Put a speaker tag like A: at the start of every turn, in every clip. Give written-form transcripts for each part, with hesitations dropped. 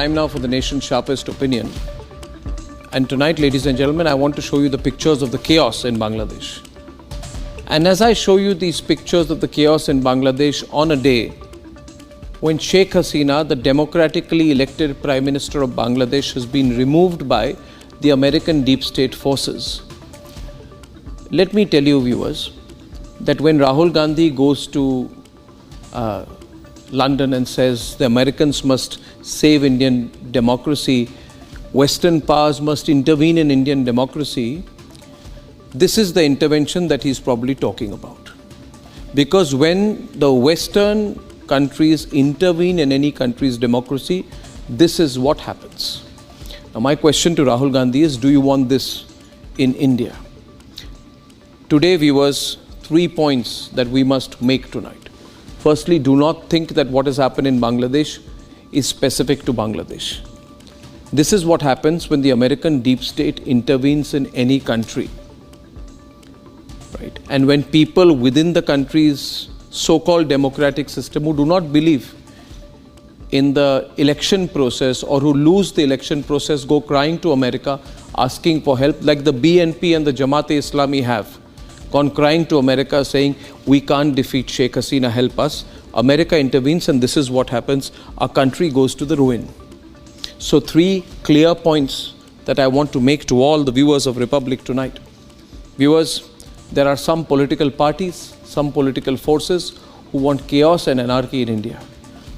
A: Time now for the nation's sharpest opinion. And tonight, ladies and gentlemen, I want to show you the pictures of the chaos in Bangladesh. And as I show you these pictures of the chaos in Bangladesh on a day when Sheikh Hasina, the democratically elected Prime Minister of Bangladesh, has been removed by the American deep state forces. Let me tell you, viewers, that when Rahul Gandhi goes to London and says the Americans must save Indian democracy, Western powers must intervene in Indian democracy, this is the intervention that he's probably talking about. Because when the Western countries intervene in any country's democracy, this is what happens. Now my question to Rahul Gandhi is, do you want this in India? Today, viewers, 3 points that we must make tonight. Firstly, do not think that what has happened in Bangladesh is specific to Bangladesh. This is what happens when the American deep state intervenes in any country. Right? And when people within the country's so-called democratic system who do not believe in the election process or who lose the election process go crying to America asking for help, like the BNP and the Jamaat-e-Islami have gone crying to America saying, we can't defeat Sheikh Hasina, help us. America intervenes and this is what happens. Our country goes to the ruin. So 3 clear points that I want to make to all the viewers of Republic tonight. Viewers, there are some political parties, some political forces who want chaos and anarchy in India.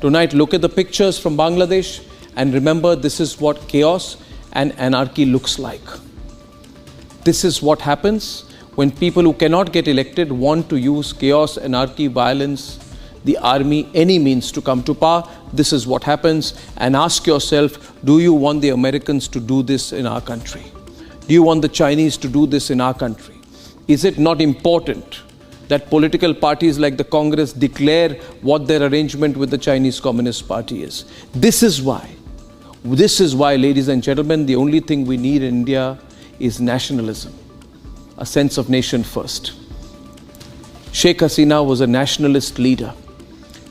A: Tonight, look at the pictures from Bangladesh and remember this is what chaos and anarchy looks like. This is what happens when people who cannot get elected want to use chaos, anarchy, violence, the army, any means to come to power. This is what happens. And ask yourself, do you want the Americans to do this in our country? Do you want the Chinese to do this in our country? Is it not important that political parties like the Congress declare what their arrangement with the Chinese Communist Party is? This is why, ladies and gentlemen, the only thing we need in India is nationalism. A sense of nation first. Sheikh Hasina was a nationalist leader.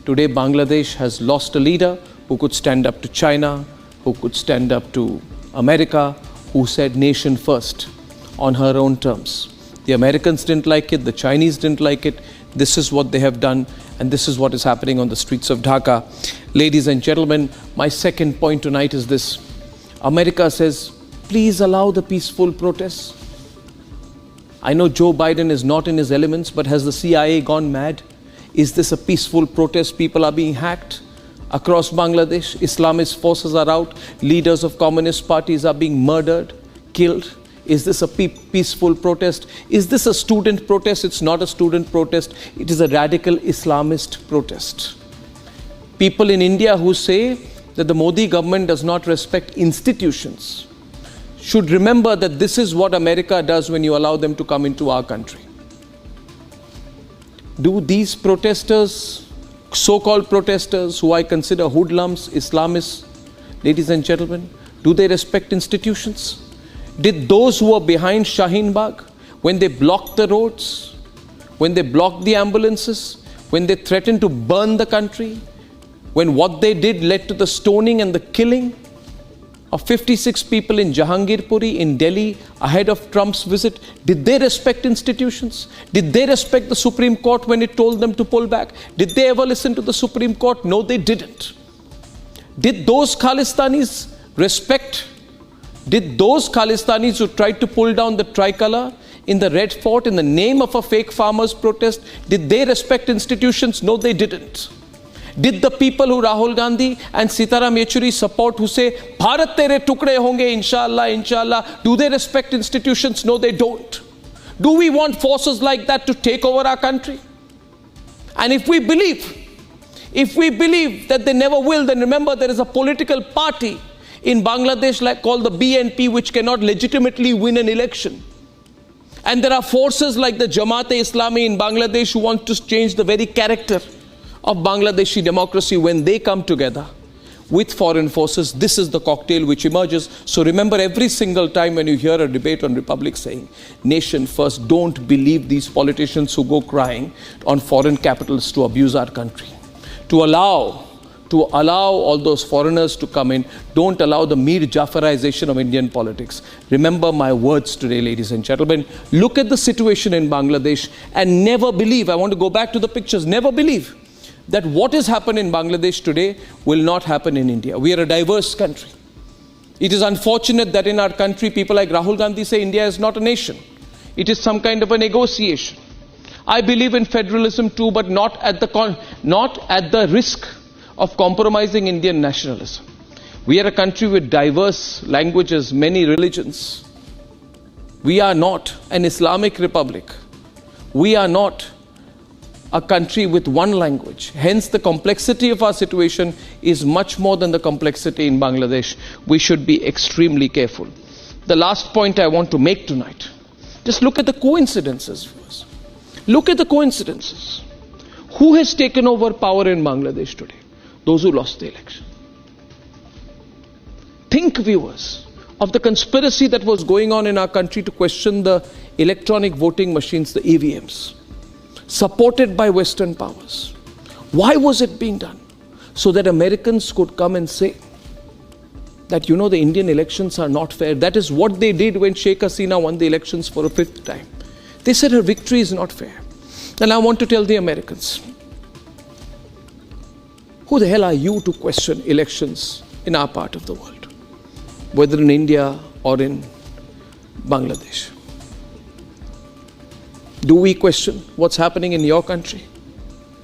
A: Today, Bangladesh has lost a leader who could stand up to China, who could stand up to America, who said nation first on her own terms. The Americans didn't like it, the Chinese didn't like it. This is what they have done, and this is what is happening on the streets of Dhaka. Ladies and gentlemen, my second point tonight is this. America says, please allow the peaceful protests. I know Joe Biden is not in his elements, but has the CIA gone mad? Is this a peaceful protest? People are being hacked across Bangladesh. Islamist forces are out. Leaders of communist parties are being murdered, killed. Is this a peaceful protest? Is this a student protest? It's not a student protest. It is a radical Islamist protest. People in India who say that the Modi government does not respect institutions should remember that this is what America does when you allow them to come into our country. Do these protesters, so-called protesters, who I consider hoodlums, Islamists, ladies and gentlemen, do they respect institutions? Did those who were behind Shaheen Bagh, when they blocked the roads, when they blocked the ambulances, when they threatened to burn the country, when what they did led to the stoning and the killing of 56 people in Jahangirpuri in Delhi ahead of Trump's visit, did they respect institutions? Did they respect the Supreme Court when it told them to pull back? Did they ever listen to the Supreme Court? No, they didn't. Did those Khalistanis respect? Did those Khalistanis who tried to pull down the tricolour in the Red Fort in the name of a fake farmers' protest, did they respect institutions? No, they didn't. Did the people who Rahul Gandhi and Sitaram Yechuri support, who say, Bharat tere tukde honge, inshallah, inshallah, do they respect institutions? No, they don't. Do we want forces like that to take over our country? And if we believe that they never will, then remember there is a political party in Bangladesh called the BNP, which cannot legitimately win an election. And there are forces like the Jamaat-e-Islami in Bangladesh who want to change the very character of Bangladeshi democracy. When they come together with foreign forces, this is the cocktail which emerges. So remember, every single time when you hear a debate on Republic saying nation first, don't believe these politicians who go crying on foreign capitals to abuse our country, to allow to allow all those foreigners to come in. Don't allow the Mir Jafarization of Indian politics. Remember my words today, ladies and gentlemen. Look at the situation in Bangladesh and never believe, I want to go back to the pictures, never believe that what has happened in Bangladesh today will not happen in India. We are a diverse country. It is unfortunate that in our country, people like Rahul Gandhi say India is not a nation. It is some kind of a negotiation. I believe in federalism too, but not at the risk of compromising Indian nationalism. We are a country with diverse languages, many religions. We are not an Islamic republic. We are not a country with one language. Hence, the complexity of our situation is much more than the complexity in Bangladesh. We should be extremely careful. The last point I want to make tonight, just look at the coincidences first. Look at the coincidences. Who has taken over power in Bangladesh today? Those who lost the election. Think, viewers, of the conspiracy that was going on in our country to question the electronic voting machines, the EVMs, supported by Western powers. Why was it being done? So that Americans could come and say that, you know, the Indian elections are not fair. That is what they did when Sheikh Hasina won the elections for a fifth time. They said her victory is not fair. And I want to tell the Americans, who the hell are you to question elections in our part of the world, whether in India or in Bangladesh? Do we question what's happening in your country?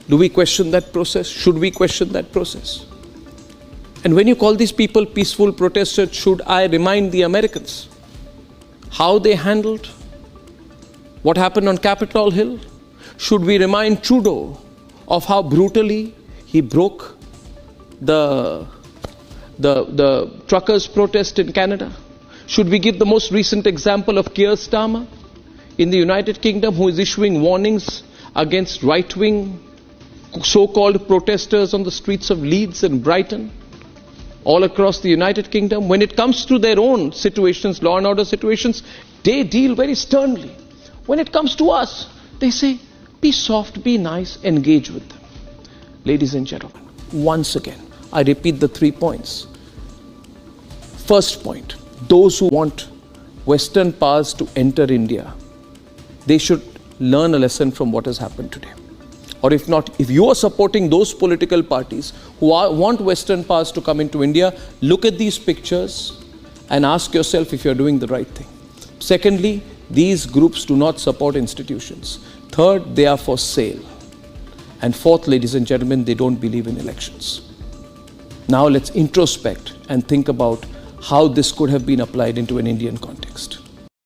A: Do we question that process? Should we question that process? And when you call these people peaceful protesters, should I remind the Americans how they handled what happened on Capitol Hill? Should we remind Trudeau of how brutally he broke the truckers' protest in Canada? Should we give the most recent example of Keir Starmer in the United Kingdom, who is issuing warnings against right-wing so-called protesters on the streets of Leeds and Brighton, all across the United Kingdom? When it comes to their own situations, law and order situations, they deal very sternly. When it comes to us, they say, be soft, be nice, engage with them. Ladies and gentlemen, once again, I repeat the 3 points. First point, those who want Western powers to enter India, they should learn a lesson from what has happened today. Or if not, if you are supporting those political parties who want Western powers to come into India, look at these pictures and ask yourself if you're doing the right thing. Secondly, these groups do not support institutions. Third, they are for sale. And fourth, ladies and gentlemen, they don't believe in elections. Now let's introspect and think about how this could have been applied into an Indian context.